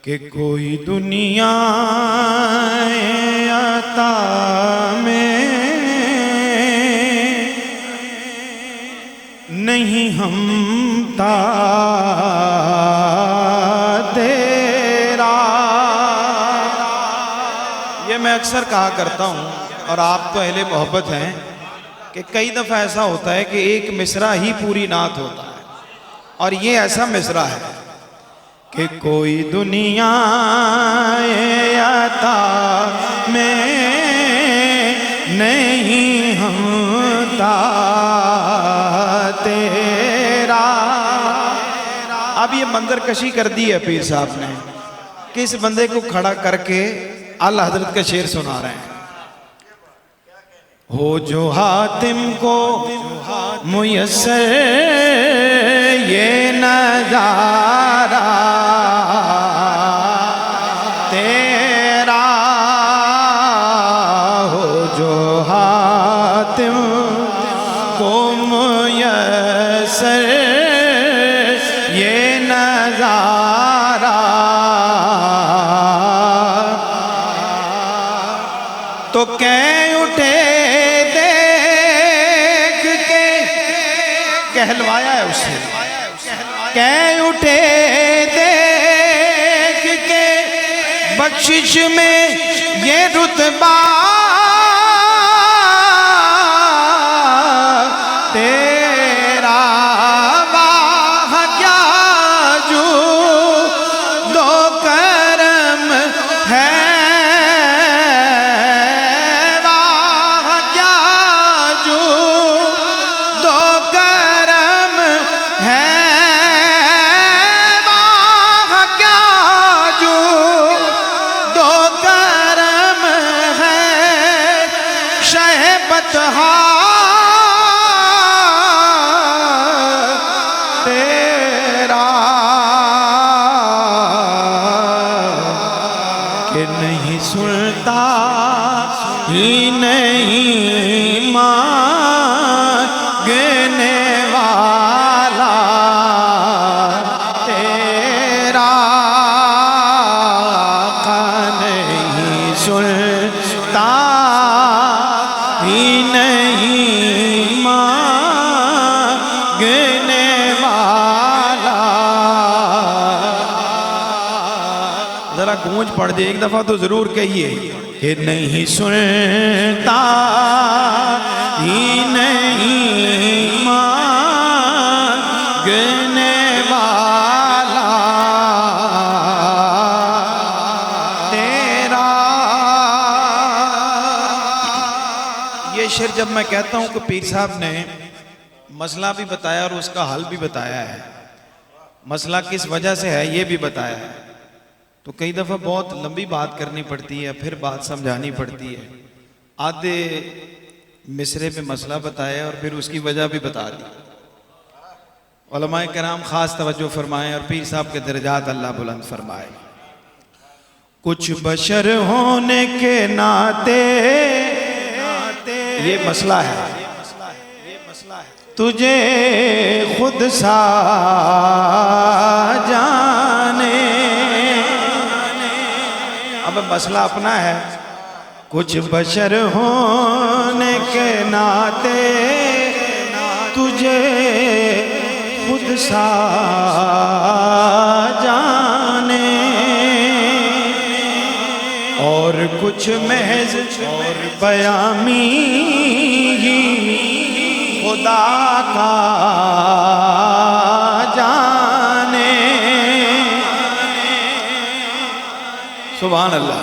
कि कोई दुनिया आता में नहीं हमता तेरा। ये मैं अक्सर कहा करता हूँ और आप तो अहले मोहब्बत हैं कि कई दफ़ा ऐसा होता है कि एक मिसरा ही पूरी नात होता है और ये ऐसा मिसरा है कि कोई दुनिया आता में नहीं हमता तेरा। अब ये मंजर कशी कर दी है पीर साहब ने कि इस बंदे को खड़ा करके आला हजरत का शेर सुना रहे हैं। हो जो हातिम को मुयस्सर ये नजारा तेरा, हो जो हातिम को मुयस्सर ये नजारा तो कह उठे देख के, कहलवाया है उसे, कह उठे देख के बख्शिश में ये रुतबा तेरा। वाह क्या जो दो करम है, तेरा कि नहीं सुनता ही नहीं मांगने वाला तेरा, का नहीं सुनता ही नहीं मांगने वाला। जरा गूंज पड़ जाए एक दफा तो जरूर कहिए कि नहीं सुनता ही नहीं मांगने वाला तेरा। ये शेर जब मैं कहता हूं कि पीर साहब ने मसला भी बताया और उसका हल भी बताया है, मसला किस वजह से है ये भी बताया है, तो कई दफ़ा बहुत लंबी बात करनी पड़ती है, फिर बात समझानी पड़ती है। आधे मिसरे पे मसला बताया और फिर उसकी वजह भी बता दी। उलमाए किराम ख़ास तवज्जो फरमाएं और पीर साहब के दर्जात अल्लाह बुलंद फरमाए। कुछ बशर होने के नाते ये मसला है, तुझे खुद सा जाने। अब मसला अपना है, कुछ बशर होने के नाते तुझे खुद सा जाने और कुछ महज और बयामी खुदा का जाने। सुभान अल्लाह।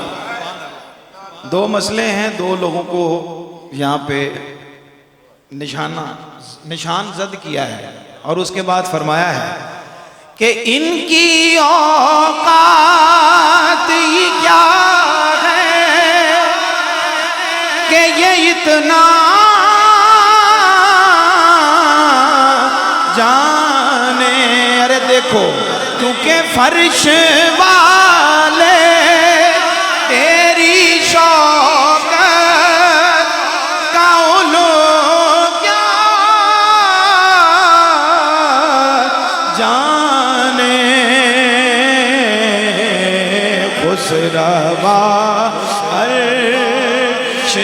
दो मसले हैं, दो लोगों को यहाँ पे निशान जद किया है और उसके बाद फरमाया है कि इनकी औकात ही क्या है कि ये इतना जाने। अरे देखो, क्योंकि फर्श वाले तेरी शौकत का उलू क्या जाने। खुसरवा अर्श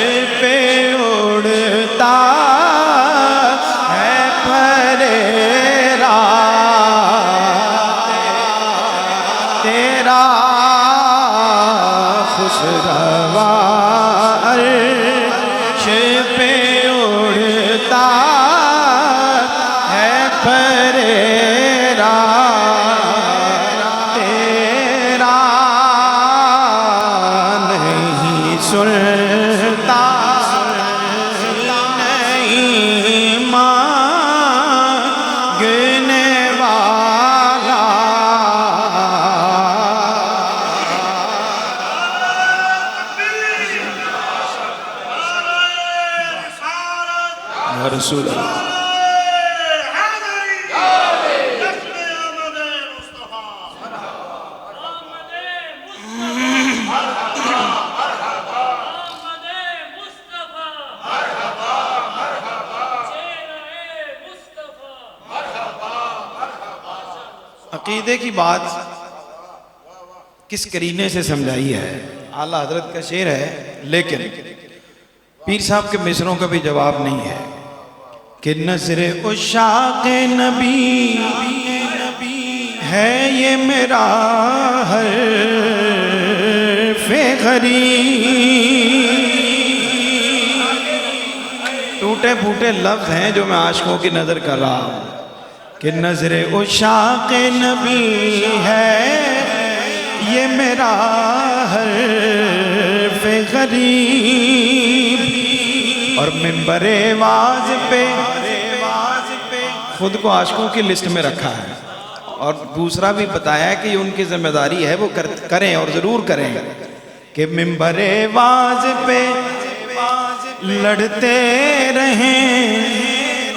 पे उड़ता है फरेरा तेरा खुसरवा अर्श पे उड़ता है फरेरा तेरा नहीं सुनता नहीं मांगने वाला रसूल अकीदे की बात किस करीने से समझाई है। आला हजरत का शेर है, लेकिन पीर साहब के मिसरों का भी जवाब नहीं है कि नज़रे उशाक़ नबी है ये मेरा हर्फ़े ग़रीब। टूटे फूटे लफ्ज़ हैं जो मैं आशिकों की नज़र कर रहा हूँ कि नज़रे उशाक़ नबी है ये मेरा हर्फ़े ग़रीब। और मिंबरे वाज पे खुद को आशिकों की लिस्ट में रखा है, और दूसरा भी बताया कि उनकी जिम्मेदारी है वो करें और ज़रूर करें कि मिंबरे वाज पे लड़ते रहें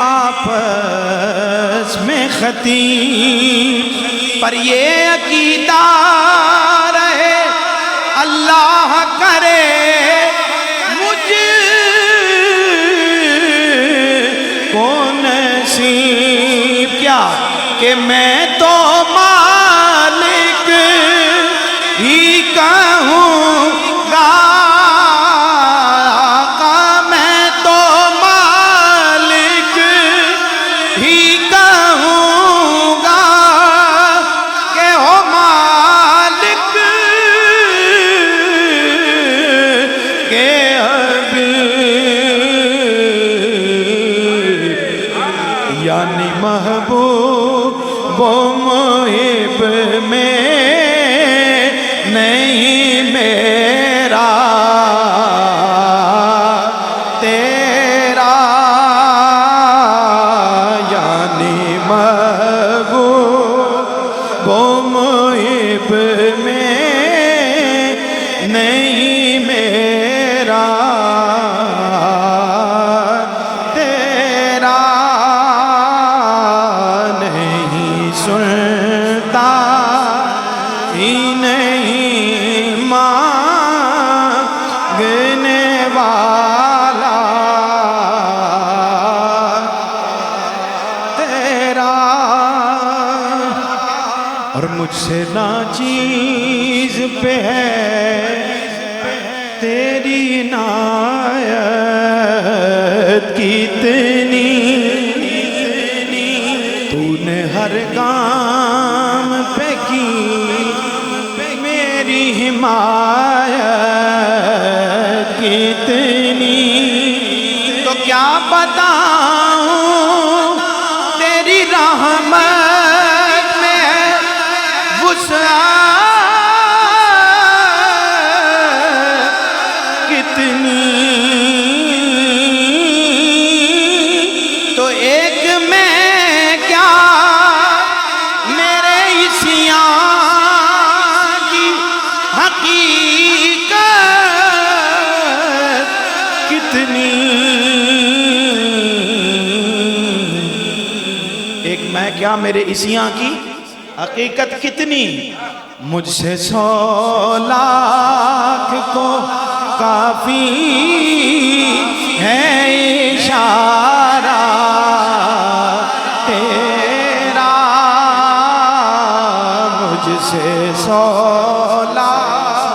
आपस में खतीब, पर ये अकीदा रहे अल्लाह करे नसीब क्या कि मैं तो मालिक ही कहूँगा, मैं तो मालिक ही कहूँगा कि हो मालिक के यानी महबूब वो मुहिब में नहीं मेरा तेरा, यानी महबूब वो मुहिब में नहीं मेरा सुनता ही नहीं मांगने वाला तेरा। और मुझसे नाचीज पे है तेरी इनायत कितनी, तूने हर काम पे की मेरी हिमायत कितनी, तो क्या बताऊं तेरी रहमत में वुसअत कितनी, तो एक में क्या मेरे इसियां की हकीकत कितनी, एक मैं क्या मेरे इसियां की हकीकत कितनी। मुझसे 100 लाख को काफी है इशारा तेरा, मुझसे 100 लाख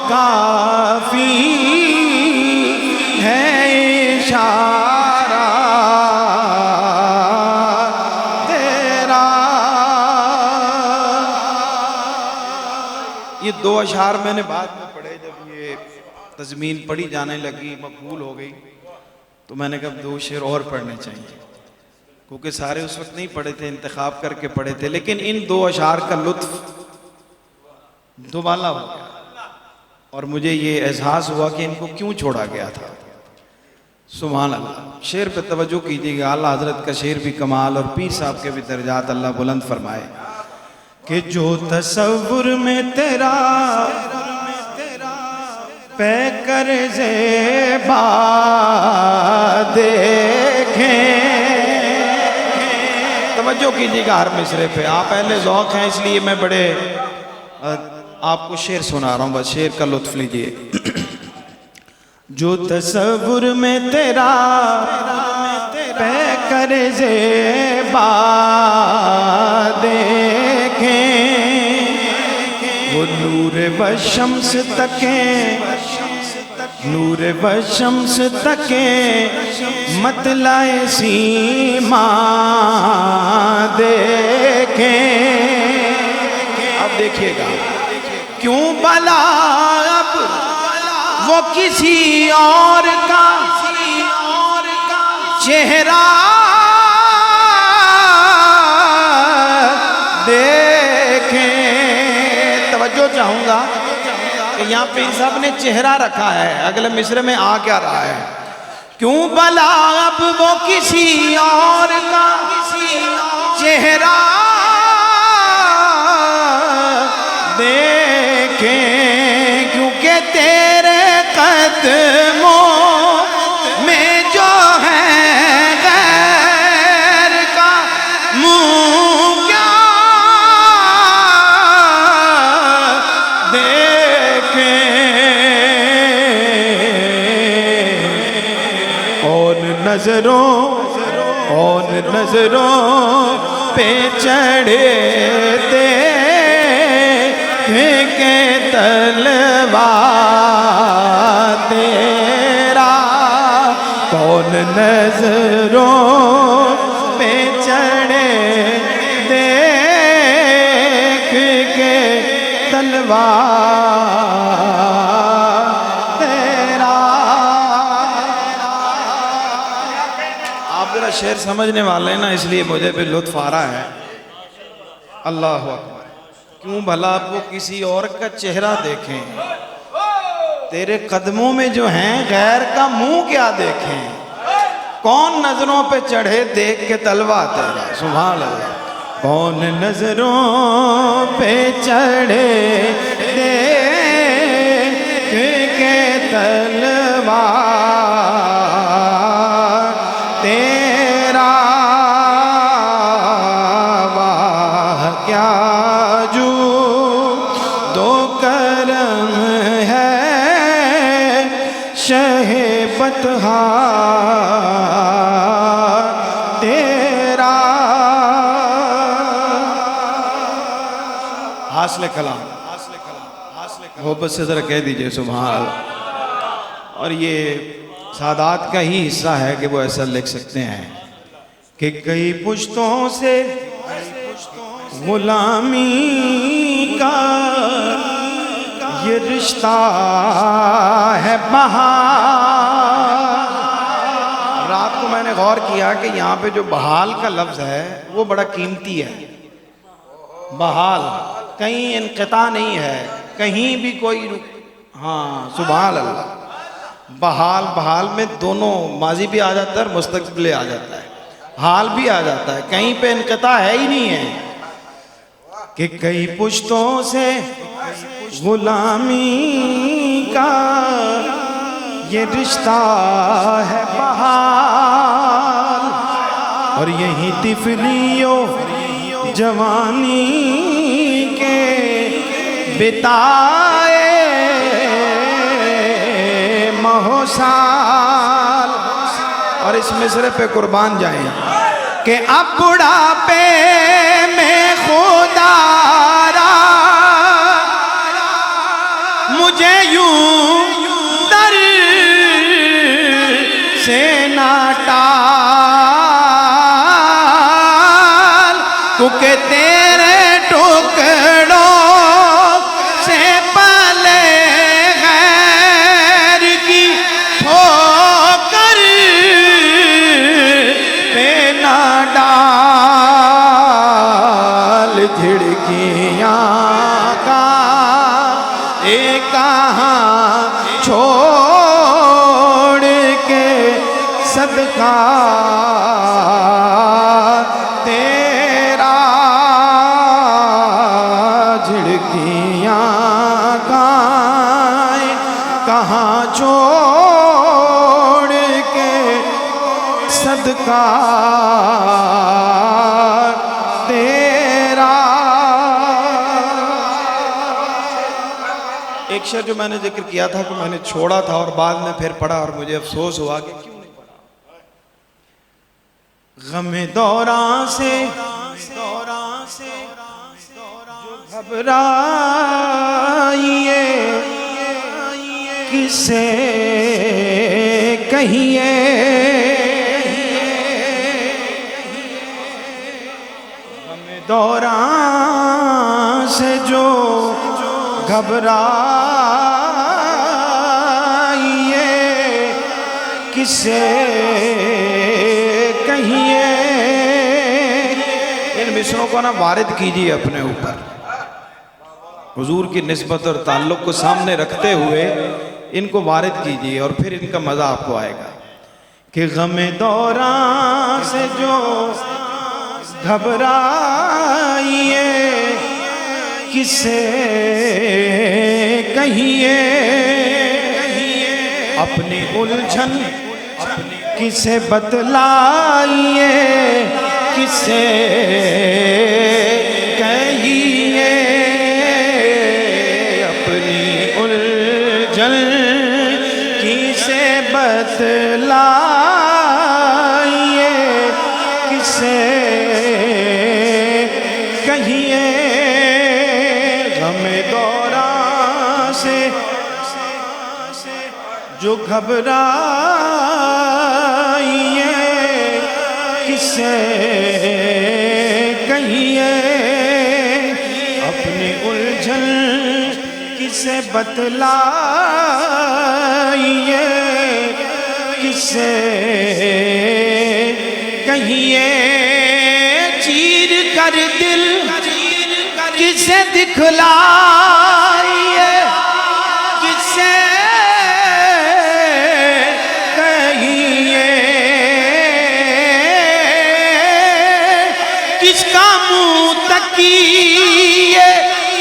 काफी है इशारा तेरा। ये दो अशार मैंने बाद में पढ़े, जब ये तज़मीन पढ़ी जाने लगी, मकबूल हो गई, तो मैंने कहा दो शेर और पढ़ने चाहिए, क्योंकि सारे उस वक्त नहीं पढ़े थे, इंतखाब करके पढ़े थे। लेकिन इन दो अशार का लुत्फ दुबाला हो गया और मुझे ये एहसास हुआ कि इनको क्यों छोड़ा गया था। सुभान अल्लाह। शेर पे तवज्जो कीजिएगा, आला हजरत का शेर भी कमाल और पीर साहब के भी दर्जात अल्लाह बुलंद फरमाए कि जो तसव्वुर में तेरा पे कर ज़ेबा देखें। तवज्जो कीजिएगा हर मिसरे पे, आप पहले ज़ौक़ हैं इसलिए मैं बड़े आपको शेर सुना रहा हूँ, बस शेर का लुत्फ लीजिए। जो तसव्वुर में तेरा पे कर ज़ेबा देखें, वो नूर व शम्स तकें, नूर व शम्स तकें, मतलाए सीमा देखें। अब देखिएगा, क्यों भला अब वो किसी और का चेहरा देखें। तवज्जो चाहूंगा कि यहाँ पे साहब ने चेहरा रखा है, अगले मिसरे में आ क्या रहा है? क्यों भला अब वो किसी और का चेहरा देखें, क्योंकि तेरे कदमों में जो है गैर का मुँह क्या देखें। कौन नजरों पे चढ़ते के तलवा तेरा, कौन नजरों पे चढ़े देख के तलवा तेरा। आप जरा शेर समझने वाले हैं ना, इसलिए मुझे भी लुत्फ आ रहा है। अल्लाह अकबर। क्यों भला वो किसी और का चेहरा देखें, तेरे कदमों में जो हैं गैर का मुंह क्या देखें। कौन नजरों पे चढ़े देख के तलवा तेरा। सुभान अल्लाह। कौन नजरों पे चढ़े देख के तलवा तेरा। वाह क्या बतहा तेरा। हासिल कलाम मोहब्बत से जरा कह दीजिए सुभान अल्लाह। और ये सादात का ही हिस्सा है कि वो ऐसा लिख सकते हैं कि कई पुश्तों से गुलामी का ये रिश्ता है बहाल। रात को मैंने गौर किया कि यहाँ पे जो बहाल का लफ्ज़ है वो बड़ा कीमती है। बहाल कहीं इनक़ता नहीं है, कहीं भी कोई हाँ सुभान अल्लाह। बहाल बहाल में दोनों माजी भी आ जाता है और मुस्तक़बिल आ जाता है, हाल भी आ जाता है, कहीं पे इनक़ता है ही नहीं है। कि कई पुश्तों से गुलामी का ये रिश्ता है बहाल, और यही तिफलियों जवानी के बिताए महोसाल। और इस मिसरे पे कुर्बान जाएं कि अब बुढ़ापे में खुदारा मुझे यूं दर से ना टाल, क्योंकि तेरे टुकड़ों से पले गैर की ठोकर पे ना डाल। झिड़कियाँ का एक कहाँ छोड़ के सदका तेरा, झिड़कियाँ का कहाँ छोड़ के सदका तेरा। एक शेर जो मैंने जिक्र किया था कि मैंने छोड़ा था और बाद में फिर पढ़ा और मुझे अफसोस हुआ कि क्यों नहीं पढ़ा। गमे दौरान से घबराइए किसे कहिए, गमे दौरान से जो घबराइए किसे कहिए। इन मिसरों को ना वारिद कीजिए अपने ऊपर, हुजूर की निस्बत और ताल्लुक़ को सामने रखते हुए इनको वारिद कीजिए और फिर इनका मज़ा आपको आएगा। कि गमे दौरान से जो घबराइए किसे कहिए, अपनी उलझन किसे बतलाइए किसे कहिए, अपनी उलझन किसे बतलाइए किसे कहिए। गमे दौरान से जो घबराइए किसे कहिए, अपनी उलझन किसे बतलाइए किसे कहिए। चीर कर दिल किसे दिखलाइए किसे कहिए, किसका मुंह तकिए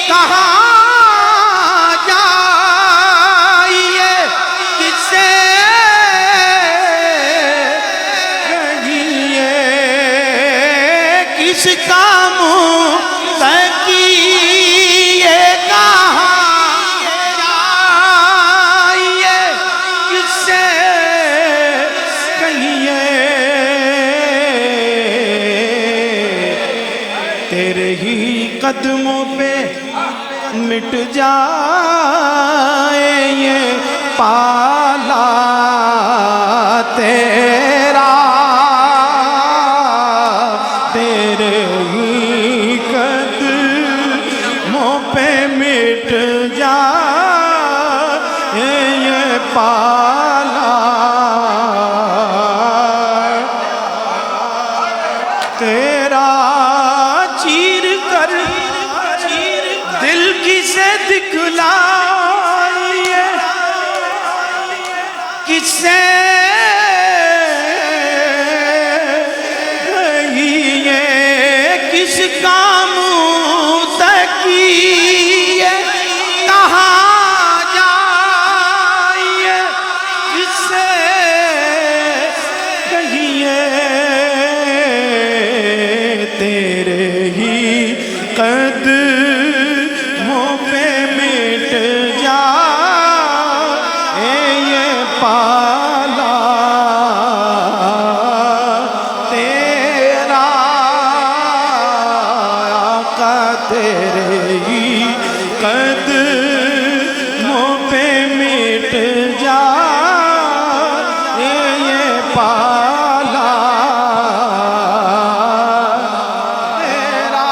कहाँ जाइए किसे कहिए, किसका मुंह तकिए कहाँ जाइए किसे कहिए। तेरे ही कदमों पे मिट जाए ये पाला तेरा, तेरे ही कदमों पे मिट जाए ये पाला तेरा। चीर कर दिल किसे दिखलाइए किसे कहिए, किसका मुंह तकिए कहाँ जाइए किसे कहिए। तेरे ही कदमों पे मिट जाए ये पाला तेरा, आका तेरे ही कदमों मिट जाए ये पाला तेरा,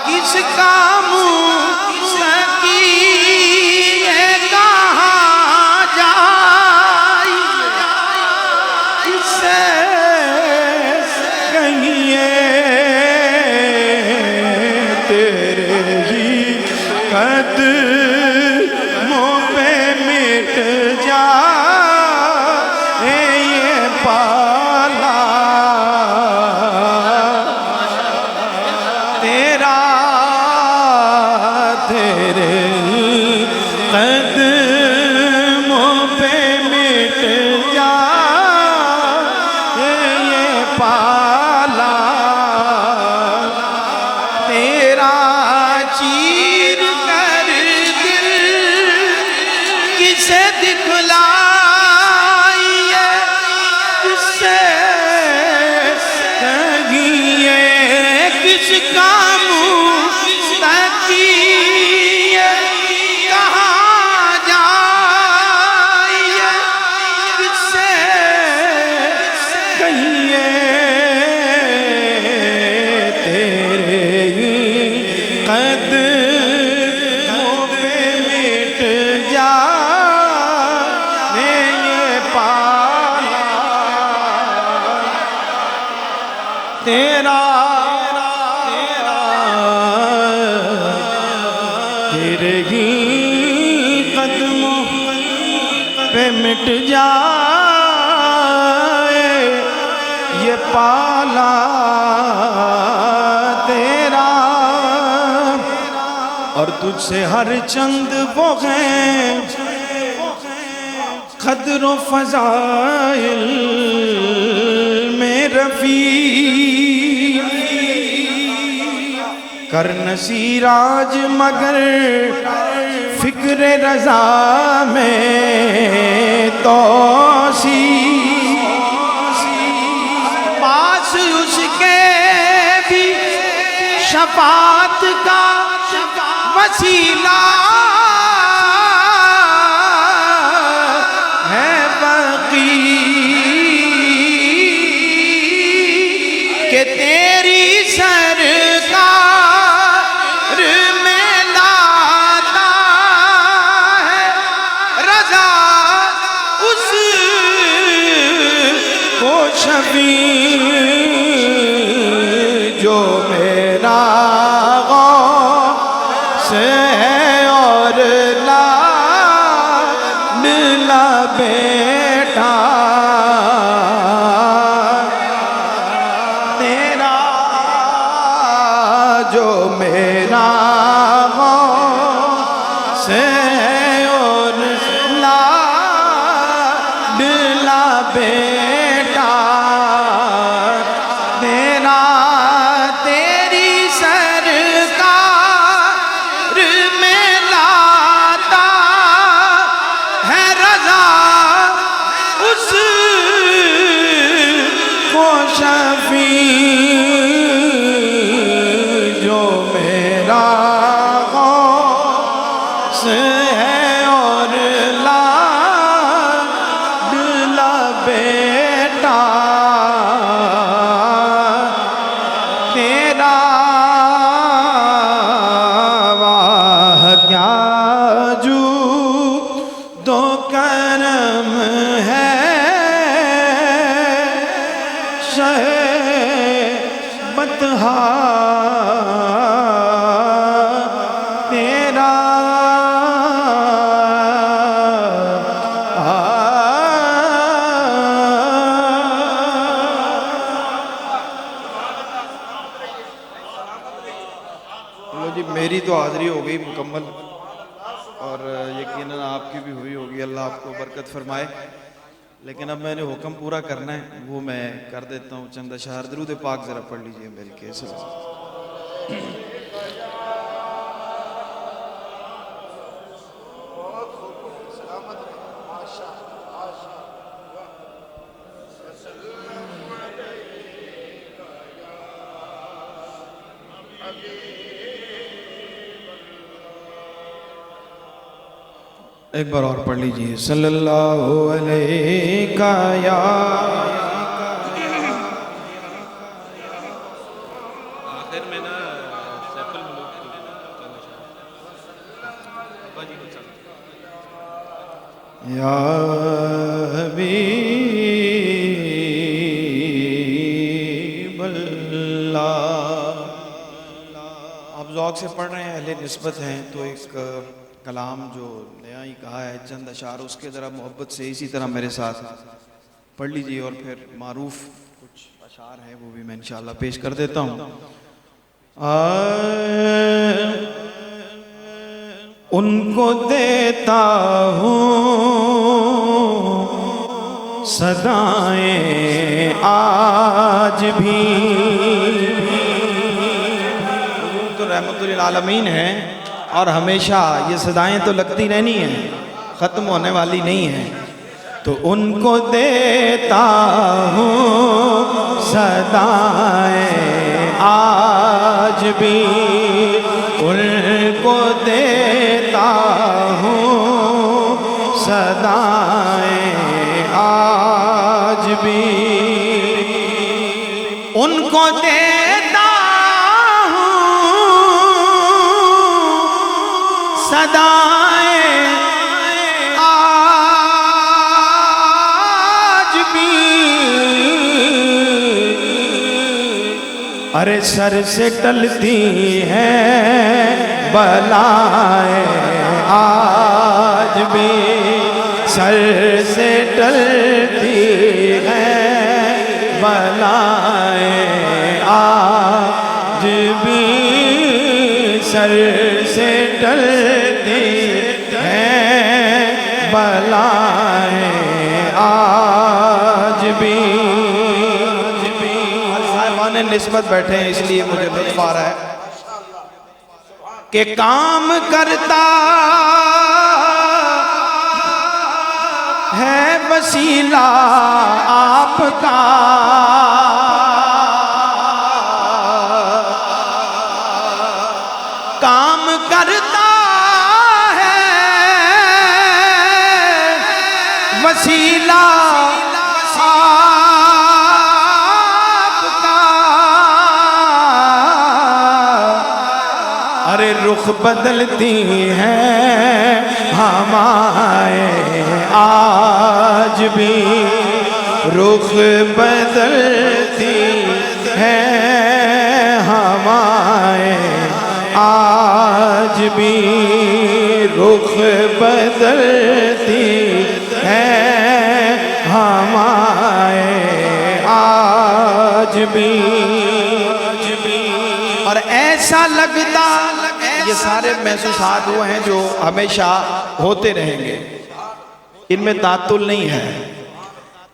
किस काम की ये कहाँ जाए, किससे कहिए तेरे ही कदमों पे मिट जाए ये पाला तेरा, तेरे कदमों पे मिट जाए ये पाला तेरा, चीर कर दिल किसे दिखलाइए, किससे कहिए, किस काम तकिए कहाँ जाइए, किससे कहिए तेरे कदमों पे मिट जाए ये पाला तेरा, तेरे ही कदमों पे मिट जाए ये पाला तेरा, और तुझसे हर चंद वो हैं कद्र फज़ाइल में रफ़ी, कर नसीराज मगर फिक्र रज़ा में तोसी, पास उसके भी शफात का वसीला है बकी, के तेरी सरकार में लाता है रज़ा उस को शफी, जो मेरा से है और लाडला बेटा तेरा, जो मेरा से है और लाडला बेटा तेरा, तेरी सरकार में लाता है रज़ा उस को शफी, जो मेरा गौस है और लाडला बेटा तेरा, वाह क्या जू दो करम है शहे बतहा तेरा, लो जी मेरी तो हाज़िरी हो गई मुकम्मल, और यकीनन आपकी भी हुई होगी, अल्लाह आपको बरकत फरमाए। लेकिन अब मैंने हुक्म पूरा करना है, वो मैं कर देता हूँ। चंद अशआर दरूद पाक ज़रा पढ़ लीजिए मेरे के। एक बार और पढ़ लीजिए। सल्लल्लाहु अलैका या आखिर में ना सैफुल मुल्क या हबीबल्लाह। आप ज़ौक़ से पढ़ रहे हैं, अहले निस्बत हैं, तो एक कलाम जो नया ही कहा है, चंद अशार, उसके ज़रा मोहब्बत से इसी तरह मेरे साथ पढ़ लीजिए और फिर मारूफ कुछ अशार हैं वो भी मैं इंशाअल्लाह पेश कर देता हूँ। उनको देता हूँ सदाएं आज भी, तो रहमतुल आलमीन है और हमेशा ये सदाएं तो लगती रहनी है, ख़त्म होने वाली नहीं है। तो उनको देता हूँ सदाएं आज भी, उनको देता हूँ सदाएं आज भी, उनको देता हूँ सदाएं आज भी। अरे सर से टलती हैं बलाएं आज भी, सर से टलती हैं बलाएं आज भी, सर से टलती हैं बलाएं आज भी। साहिबाने निस्बत बैठे हैं इसलिए मुझे लुत्फ आ रहा है कि काम करता है वसीला आपका, काम करता है वसीला आपका। अरे रुख बदलती हैं हमारे आज भी, रुख बदलती हैं हमारे आज भी, रुख बदलती हैं हमारे आज भी। और ऐसा लगता, ये सारे महसूसात वो हैं जो हमेशा होते रहेंगे, इनमें तातुल नहीं है।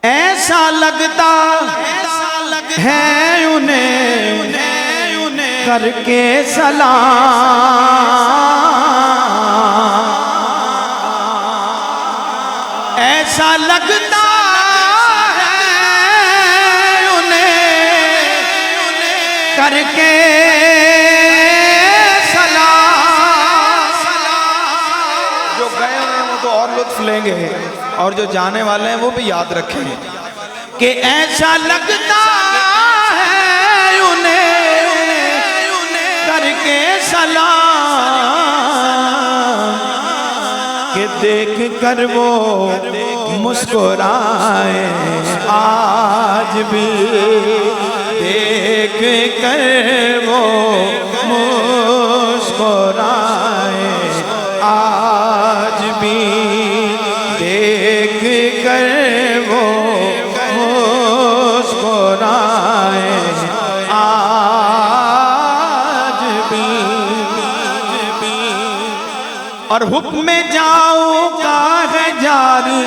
ऐसा लगता है उन्हें करके सलाम, ऐसा लगता है उन्हें करके जो गए हैं वो तो और लुत्फ लेंगे और जो जाने वाले हैं वो भी याद रखें कि ऐसा लगता है उन्हें करके सलाम, कि देख कर वो मुस्कुराए आज भी, देख कर वो मुस्कुराए आज भी, देख कर वो मुस्कुराए आज भी। और हुक्म जाओ का है जारी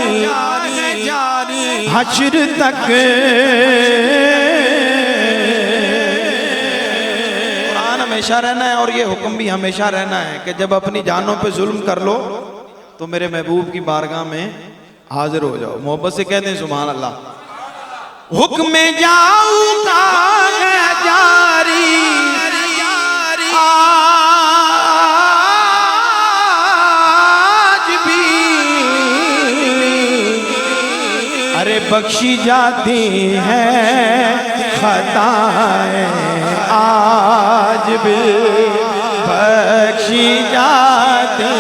हश्र तक, कुरान हमेशा रहना है और ये हुक्म भी हमेशा रहना है कि जब अपनी जानों पे जुल्म कर लो तो मेरे महबूब की बारगाह में हाजिर हो जाओ। मोहब्बत से कहते हैं सुभान अल्लाह। हुक्म जाओ का है जारी आज भी, बख्शी जाती हैं खताएं, आज भी बख्शी जाती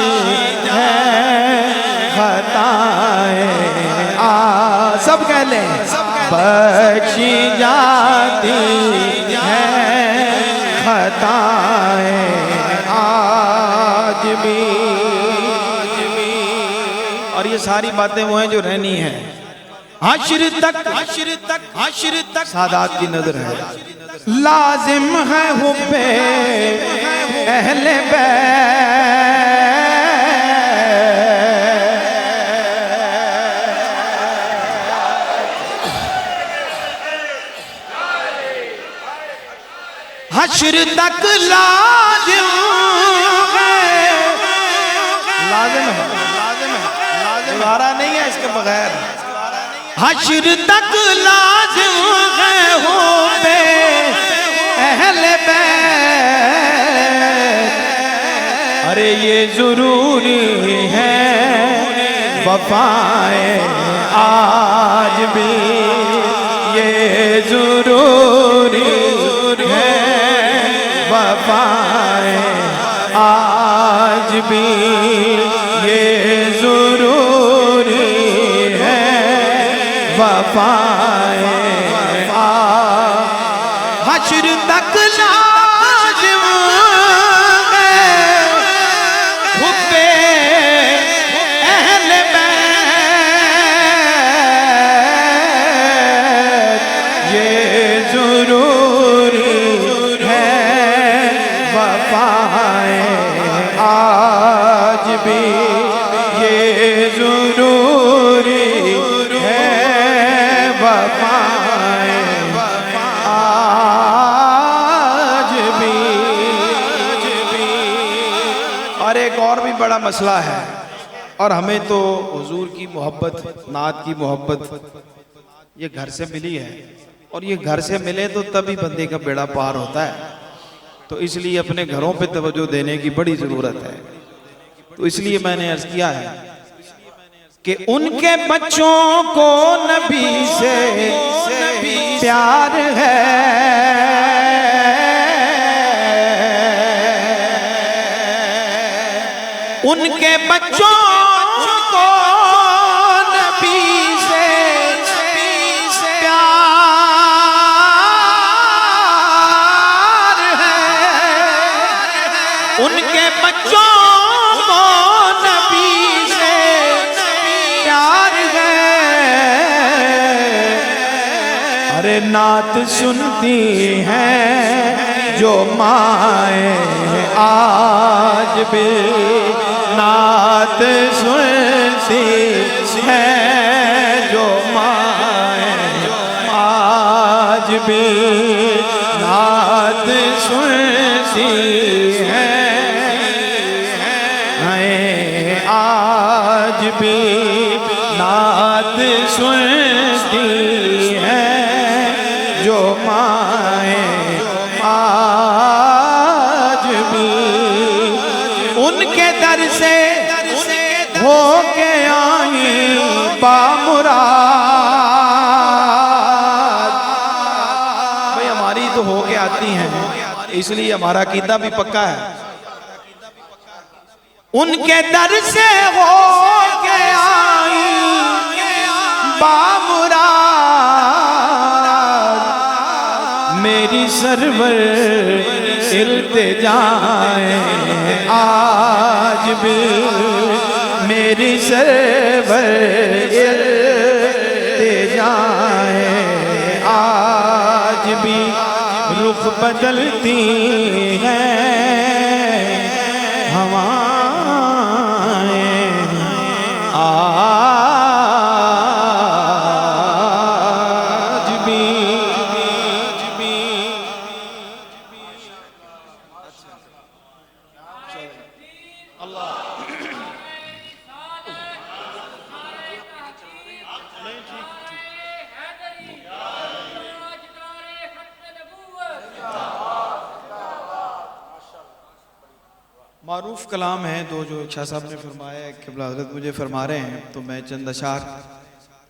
हैं खताएं, सब कह लें, बख्शी जाती हैं खताएं आज भी। और ये सारी बातें वो हैं जो रहनी है हश्र तक सादात की नजर है। लाजिम है हुब्बे अहले हश्र तक लाजिम है, गुजारा नहीं है इसके बगैर। हश्र तक लाजिम है हुब्बे अहले बैत, अरे ये जरूरी है वफाएं आज भी, ये जरूरी है वफाएं आज भी, ये जरूरी है वफाएं। हश्र तक लाजिम है हुब्बे अहले बैत, ये जरूरी है वफाएं आज भी, ये जरूरी है वफाएं आज भी। और एक और भी बड़ा मसला है, और हमें तो हुजूर की मोहब्बत, नात की मोहब्बत ये घर से मिली है, और ये घर से मिले तो तभी बंदे का बेड़ा पार होता है। तो इसलिए अपने घरों पे तवज्जो देने की बड़ी ज़रूरत है। तो इसलिए मैंने अर्ज़ किया है कि उनके बच्चों को नबी से प्यार है, उनके बच्चों को नबी से प्यार है, उनके बच्चों को नबी से प्यार है। अरे नात सुनती हैं जो माएँ आज भी, नात सुनती हैं जो माएँ आज भी, नात सुनती हैं आज भी, नात सुनती हैं जो माएँ आज भी। उनके दर से हो के आई बामुराद, भाई हमारी तो हो के आती हैं, इसलिए हमारा कीदा भी पक्का है। उनके दर से हो के आई बामुराद, मेरी सरवर इल्तिजाएं आज भी, मेरी सरवर इल्तिजाएं आज भी। रुख बदलती हैं हवाएं आज भी। मारूफ कलाम है दो जो शाह साहब ने फरमाया है, क़िबला हज़रत मुझे फरमा रहे हैं, तो मैं चंद अशार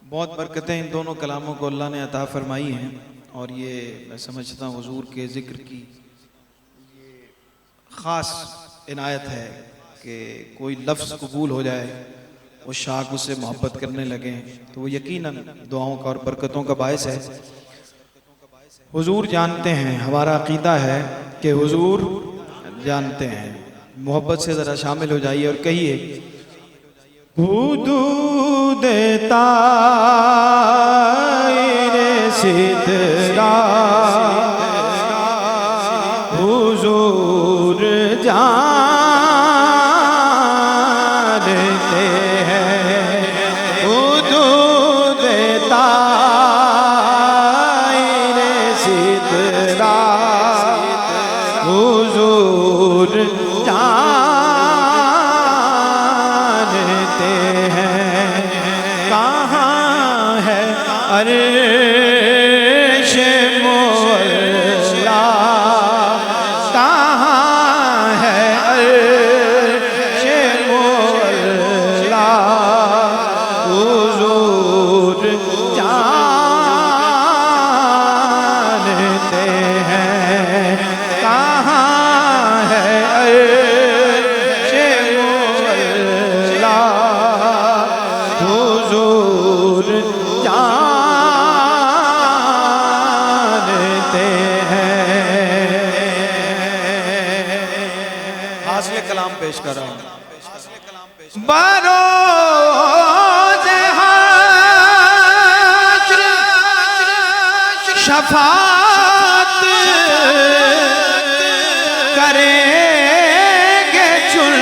बहुत बरकतें इन दोनों कलामों को अल्लाह ने अता फरमाई हैं। और ये मैं समझता हूँ हुजूर के ज़िक्र की ख़ास इनायत है कि कोई लफ्ज़ कबूल हो जाए, वो शाख उससे मोहब्बत करने लगे, तो वो यकीनन दुआओं का और बरकतों का बायस है। हुजूर जानते हैं, हमारा अकीदा है कि हुजूर जानते हैं। मोहब्बत से ज़रा शामिल हो जाइए और कहिए हुदूद ताइरे सिदरा हुजूर जानते हैं। हुदूद ताइरे सिदरा हुजूर जानते हैं। कहाँ है अर्श मुअल्ला, कहाँ है अर्श मुअल्ला हुजूर जानते हैं। कहाँ है अर्श मुअल्ला हुजूर जानते हैं। हासिल कलाम पेश कर रहा हूँ। बरोज़ हश्र शफाअत करेंगे चुन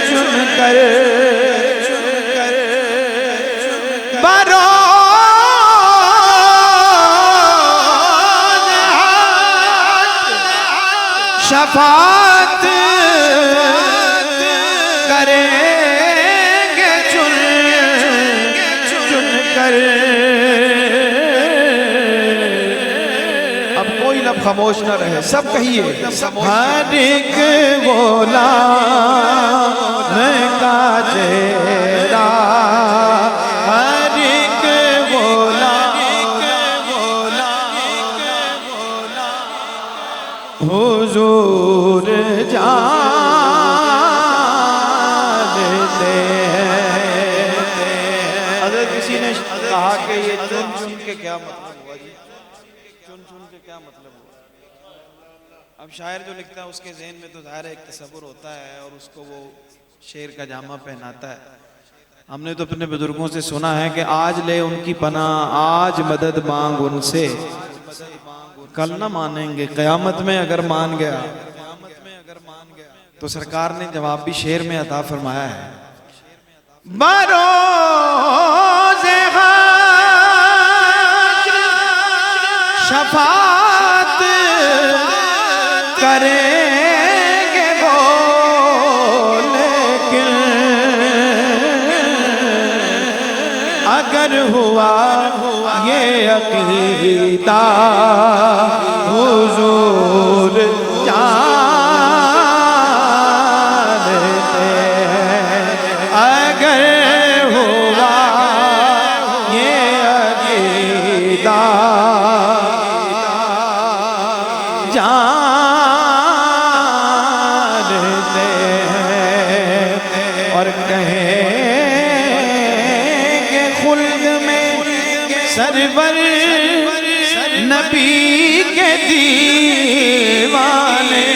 चुन कर। बरोज़ हश्र शफाअत करेंगे चुन चुन कर। अब कोई लब खामोश न रहे, सब कहिए। हर एक गुलाम का चेहरा, हर एक गुलाम हुजूर जानते हैं। अगर किसी ने कहा कि ये चुन चुन के क्या मतलब हुआ जी, चुन चुन के क्या मतलब हुआ? अब शायर जो लिखता है उसके ज़हन में तो ज़ाहिर है एक तसव्वुर होता है और उसको वो शेर का जामा पहनाता है। हमने तो अपने बुजुर्गों से सुना है कि आज ले उनकी पनाह, आज मदद मांग उनसे, कल ना मानेंगे क़यामत में अगर मान गया। तो सरकार ने जवाब भी शेर में अता फरमाया है। बरोज़ हश्र शफाअत करेंगे वो, लेकिन अगर हुआ ये अक़ीदा हुजूर जानते हैं। अगर हुआ ये अक़ीदा जानते हैं और कहेंगे खुल्द में सरवर नबी के दीवाने,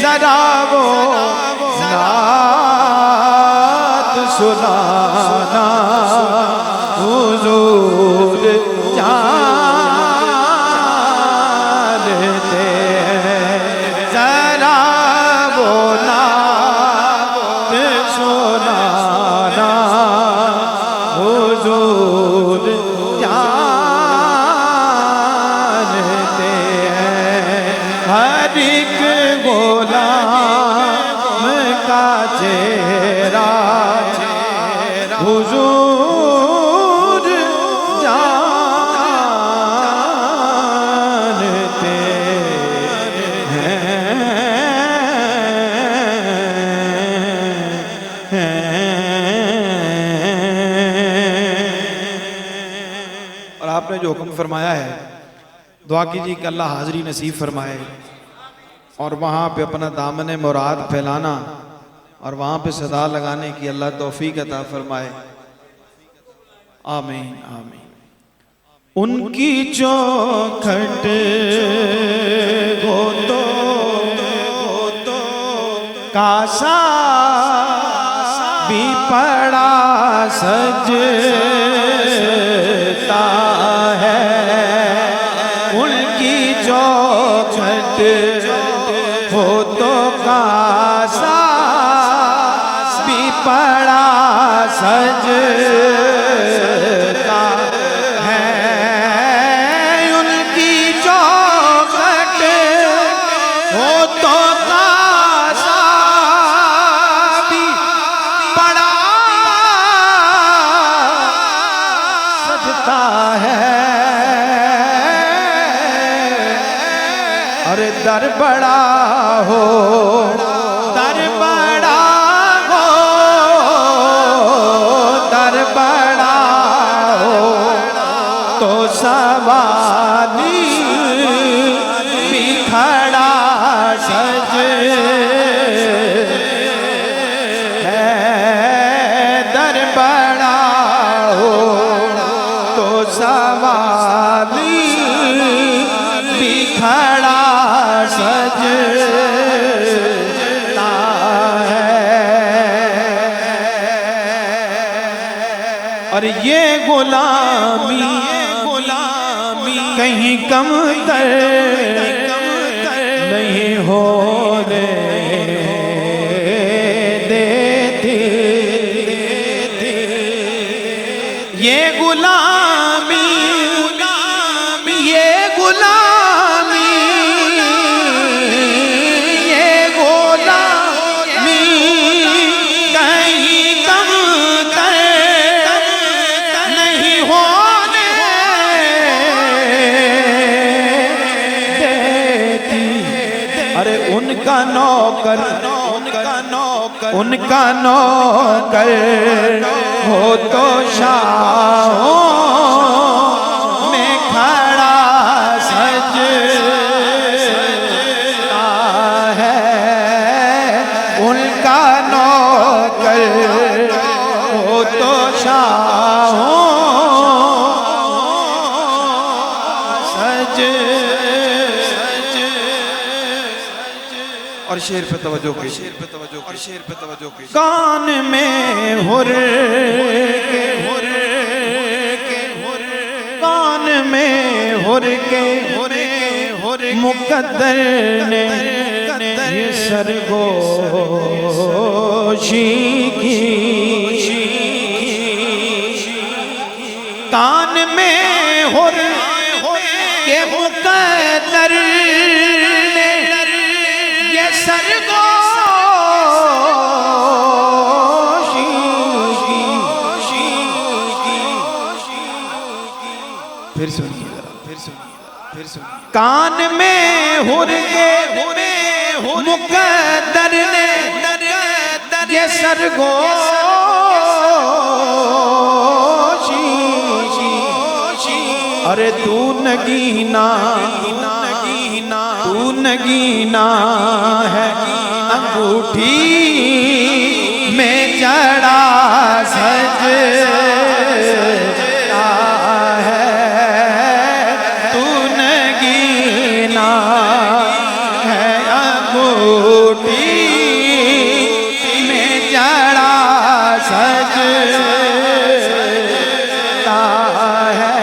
जरा वो नात सुनाना हुजूर जानते हैं। जरा वो नात सुनाना हुजूर जानते हैं। हर एक गुलाम का चेहरा हुक्म फरमाया है, दुआ कीजिए कि अल्लाह हाज़री नसीब फरमाए और वहाँ पे अपना दामन मुराद फैलाना और वहाँ पे सदा लगाने की अल्लाह तौफीक अता फरमाए। आमीन आमीन। उनकी चौखट हो तो कासा भी पड़ा सजता है, उनकी चौखट हो तो कासा भी पड़ा सजता है, उनकी चौखट हो तो कासा भी पड़ा सजता है। अरे दर बड़ा हो, दर बड़ा हो, दर बड़ा हो तो सवाली भी खड़ा सज है, दर बड़ा हो तो सवाली भी खड़ा सजता है। और ये गुलामी कहीं कम कर नहीं होने देती, ये गुलामी, ये गुलामी, ये गुलामी कहीं कम कर नहीं होने देती। अरे उनका नौकर, उनका नौकर हो तो शाहों में खड़ा सजता है, उनका नौकर हो तो शाहों सज। और शेर पे तवज्जो की, शेर पे तवज्जो की, शेर पे तवज्जो की। कान में हुर के, हुर के, हुर, कान में हुर के, हुर के, हुर मुकद्दर ने ये सरगोशी की, कान में हुर के मुकद्दर ने ये सरगोशी की। फिर सुनिए जरा, फिर सुनिए, फिर सुनिए। कान में हुर के मुकद्दर ने ये सरगोशी। अरे तू नगीना, तू नगीना है अंगूठी में जड़ा सजता है, तू नगीना है अंगूठी में जड़ा सजता है।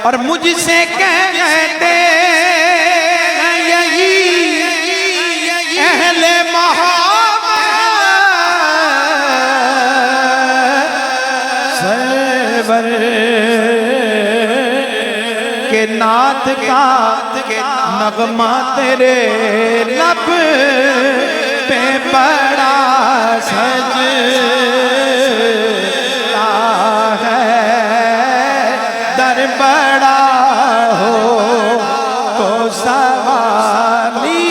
और मुझसे कहते हैं यही अहले मोहब्बत सरवर के नात का नगमा तेरे लब पे बड़ा सजता है, दर बड़ा हो तो सवाली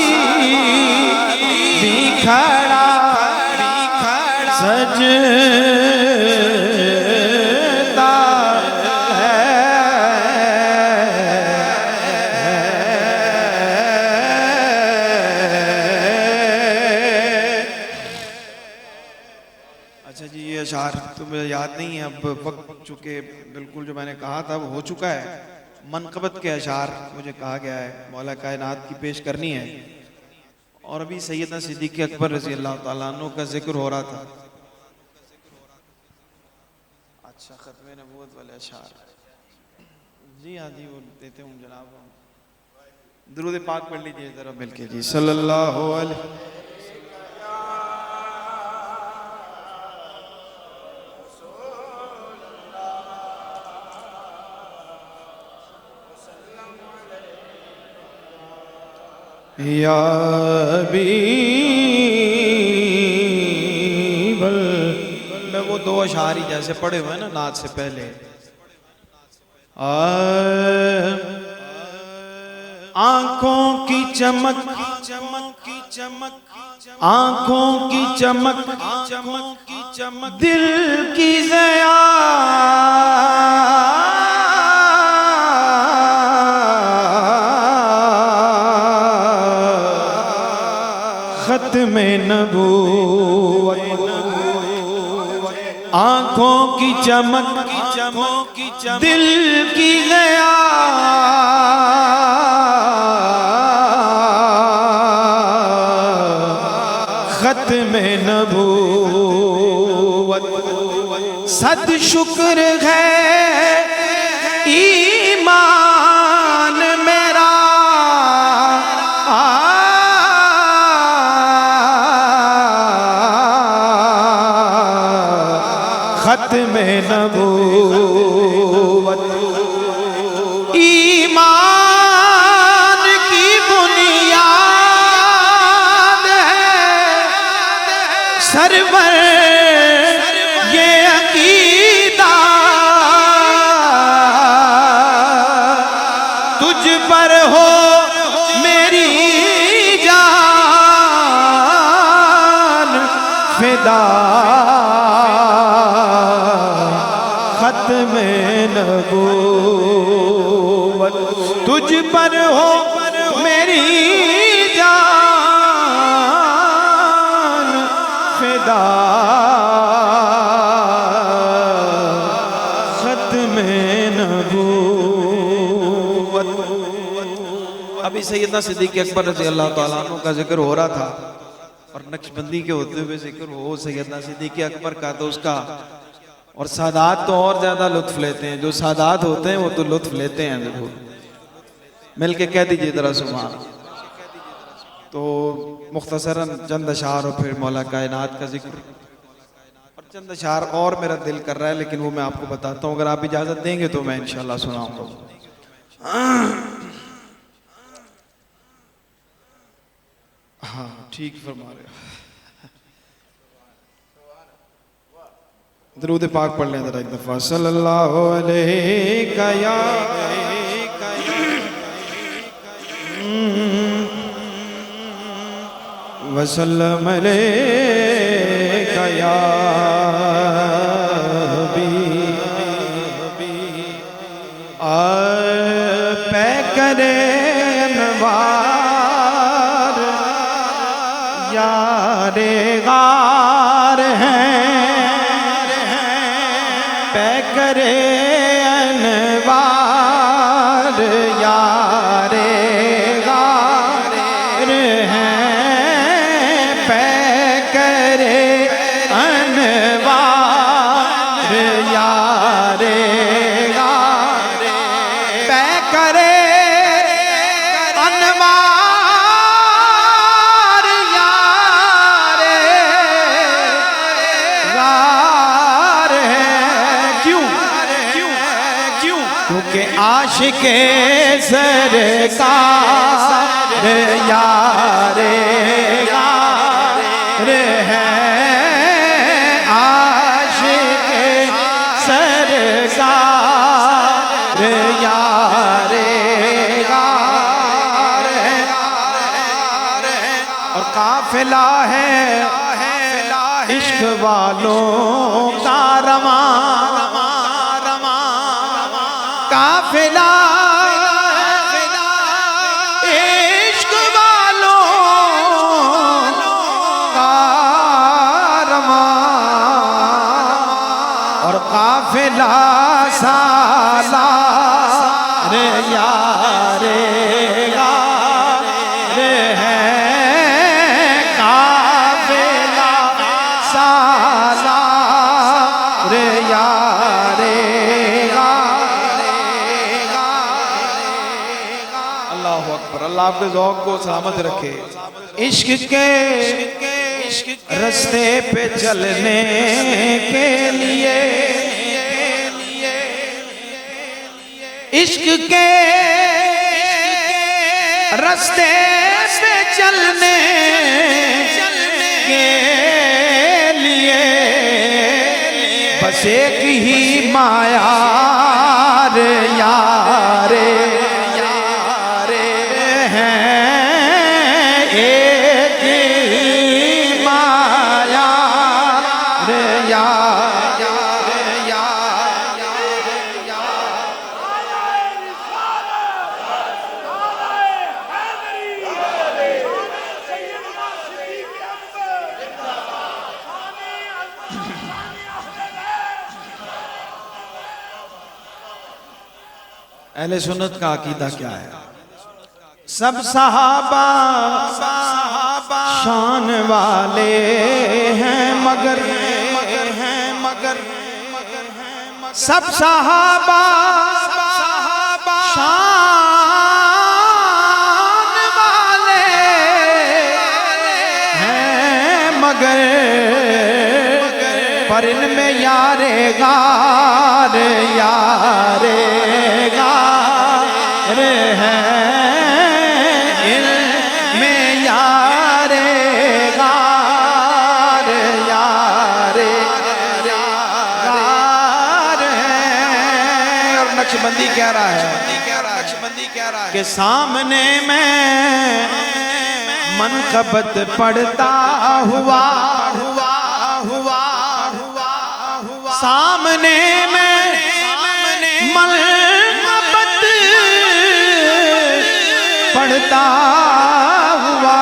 भी खड़ा सजता तो मुझे याद नहीं है, अब वक्त चूँकि बिल्कुल जो मैंने कहा था वो हो चुका है। मनक़बत के अशार मुझे कहा गया है मौला कायनात की पेश करनी है, और अभी सैयदना सिद्दीक़ अकबर रज़ी अल्लाह ताला अन्हु का जिक्र हो रहा था। अच्छा, ख़त्मे नबूवत वाले अशार, जी हाँ जी, वो देते हूँ जनाब। दुरूद पाक पढ़ लीजिए ज़रा मिलके जी, सल्लल्लाहु अलैहि। या बीबल, मैं वो दो अशार ही जैसे पढ़े हुए हैं ना नात से पहले। आंखों की चमक, आंखों की चमक, दिल की ज़या, ख़त्मे नबूवत। आंखों की चमक, दिल की ज़या, ख़त्मे नबूवत। सद शुक्र है ईमान मेरा, ख़त्मे नबूवत। ईमान की बुनियाद है सरवर ये अकीदा, तुझ पर हो मेरी जान फिदा, ख़त्मे नबूवत। तुझ पर हो मेरी जान फिदा, ख़त्मे नबूवत। अभी सैयदना सिद्दीक़ अकबर रज़ी अल्लाह ताला अन्हु का जिक्र हो रहा था, और नक्शबंदी के होते हुए जिक्र हो सैयदना सिद्दीक़ अकबर का, तो उसका और सादात तो और ज़्यादा लुत्फ़ लेते हैं। जो सादात होते हैं वो तो लुत्फ़ लेते हैं ज़रूर। मिल के कह दीजिए ज़रा सुभान। तो मुख्तसरन चंद अशार और फिर मौला कायनात का जिक्र, और चंद अशार और मेरा दिल कर रहा है, लेकिन वो मैं आपको बताता हूँ। अगर आप इजाज़त देंगे तो मैं इंशाल्लाह सुनाऊँगा। हाँ ठीक फरमा रहे हो। दरूद पाक पढ़ लें जरा एक दफ़ा, सल्लल्लाहु अलैहि या वसल्लम अलैका या हबीबी। पै करे अनवार यारे गार हैं, पै करे अनवार यारे गार हैं, पै करे अनवार यारे गार, पै करे अनवार यारे गार हैं। क्यों? क्योंकि आशिके सरकार यारे गार हैं, आशिके सरकार यारे गार हैं। और काफिला है इश्क वालों का रवां, काफिला इश्क वालों का रवां, काफिला साला रे यारे रे है काफिला साला रे यारे अल्लाह अकबर। अल्लाह आपके ज़ौक़ को सलामत रखे। इश्क के रास्ते पे चलने के लिए, इश्क के रास्ते पे चलने के लिए बस एक ही माया रे यारे अहले सुन्नत का अकीदा क्या है? सब सहाबा शान वाले हैं मगर सब सहाबा शान वाले हैं मगर पर इनमें यारे गार यारे रे हैं इनमें यारे गार यारे गार हैं। और नक्शबंदी कह रहा है कि सामने मैं मनकबत पढ़ता हुआ सामने मैं मनकबत पढ़ता हुआ